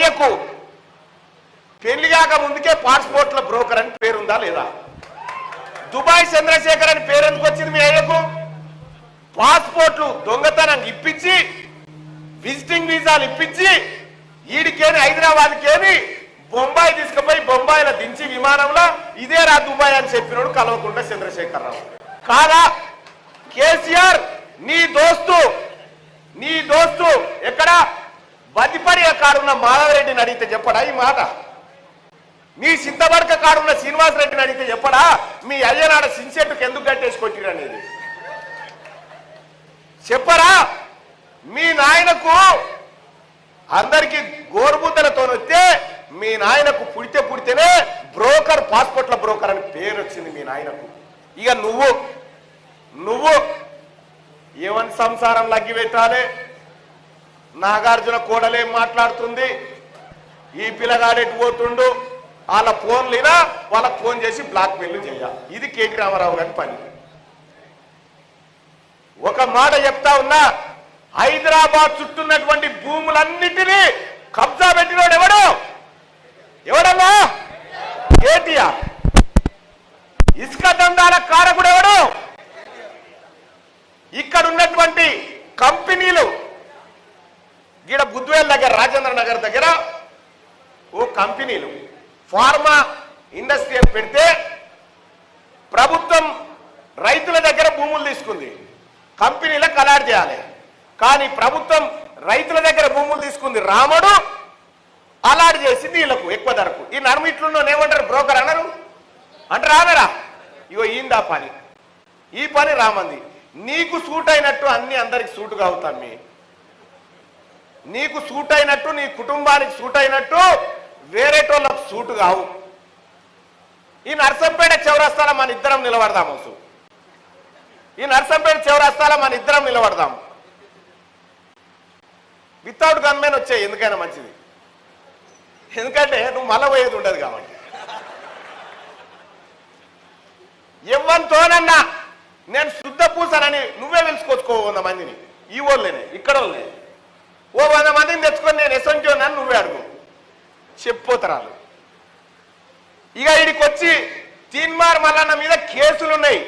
అయ్యకు పెళ్లి కాక ముందుకే పాస్పోర్ట్ల బ్రోకర్ అని పేరుందా లేదా? దుబాయ్ చంద్రశేఖర్ అని పేరు ఎందుకు వచ్చింది మీ అయ్యకు? పాస్పోర్ట్లు దొంగతనం ఇప్పించి విజిటింగ్ వీసాలు ఇప్పించి ఈడికేని హైదరాబాద్కేని బొంబాయి తీసుకుపోయి బొంబాయిలో దించి విమానంలో ఇదే రా దుబాయ్ అని చెప్పినోడు కల్వకుంట్ల చంద్రశేఖరరావు కాదా? కేసీఆర్ నీ దోస్తు ఎక్కడ బతిపడి కాడున్న మాధవరెడ్డిని అడిగితే చెప్పడా ఈ మాట? మీ సింతబడక కాడున్న శ్రీనివాసరెడ్డిని అడిగితే చెప్పడా మీ అయ్యనాడ సిన్సెట్కి ఎందుకు కట్టేసి కొట్టిరు అనేది? చెప్పరా? మీ నాయనకు అందరికి గోరుబుద్దలతో వస్తే మీ నాయనకు పుడితేనే బ్రోకర్, పాస్పోర్ట్ల బ్రోకర్ అని పేరు వచ్చింది మీ నాయనకు. ఇక నువ్వు ఏమని సంసారం లగ్గి పెట్టాలి? నాగార్జున కోడలేం మాట్లాడుతుంది, ఈ పిల్లగాడెట్టు పోతుండు, వాళ్ళ ఫోన్లైనా వాళ్ళకి ఫోన్ చేసి బ్లాక్ మెయిల్ చేయాలి. ఇది కేటీ రామారావు గారి పని. ఒక మాట చెప్తా ఉన్నా, హైదరాబాద్ చుట్టూన్నటువంటి భూములన్నిటినీ కబ్జా పెట్టినోడు ఎవడన్నా? కేటీఆర్. ఇసుక దందాల కారకుడు ఎవడు? ఇక్కడ ఉన్నటువంటి కంపెనీలు గీడ బుద్వేల్ దగ్గర, రాజేంద్ర నగర్ దగ్గర ఓ కంపెనీలు ఫార్మా ఇండస్ట్రీ పెడితే ప్రభుత్వం రైతుల దగ్గర భూములు తీసుకుంది, కంపెనీలకు అలాట్ చేయాలి. కానీ ప్రభుత్వం రైతుల దగ్గర భూములు తీసుకుంది, రాముడు అలాట్ చేసి వీళ్ళకు ఎక్కువ ధరకు. ఈ నడుమిట్లున్న ఏమంటారు? బ్రోకర్ అన్నారు అంటారు. రామరా ఇగో ఈందా పని, ఈ పని రామంది. నీకు సూట్ అయినట్టు అన్ని అందరికి సూటుగా అవుతాం. నీకు సూట్ అయినట్టు, నీ కుటుంబానికి సూట్ అయినట్టు వేరేటోళ్ళకు సూటు కావు. ఈ నర్సంపేట చౌరస్తాలో మన ఇద్దరం నిలబడదాం. ఈ నర్సంపేట చౌరస్తాలో మన ఇద్దరం నిలబడదాం. వితౌట్ గన్మెన్ వచ్చాయి, ఎందుకైనా మంచిది. ఎందుకంటే నువ్వు మళ్ళా పోయేది ఉండదు కాబట్టి. ఎవ్వరితోనన్నా నేను శుద్ధ పూసానని నువ్వే తెలుసుకోవచ్చుకో 100 మందిని. ఈ వాళ్ళనే ఇక్కడ వాళ్ళే ఓ 100 మందిని తెచ్చుకొని నేను ఎసంటో నన్ను నువ్వే అడుగు చెప్పిపోతరాలు. ఇక వీడికి వచ్చి తీన్మార్ మల్లన్న మీద కేసులున్నాయి.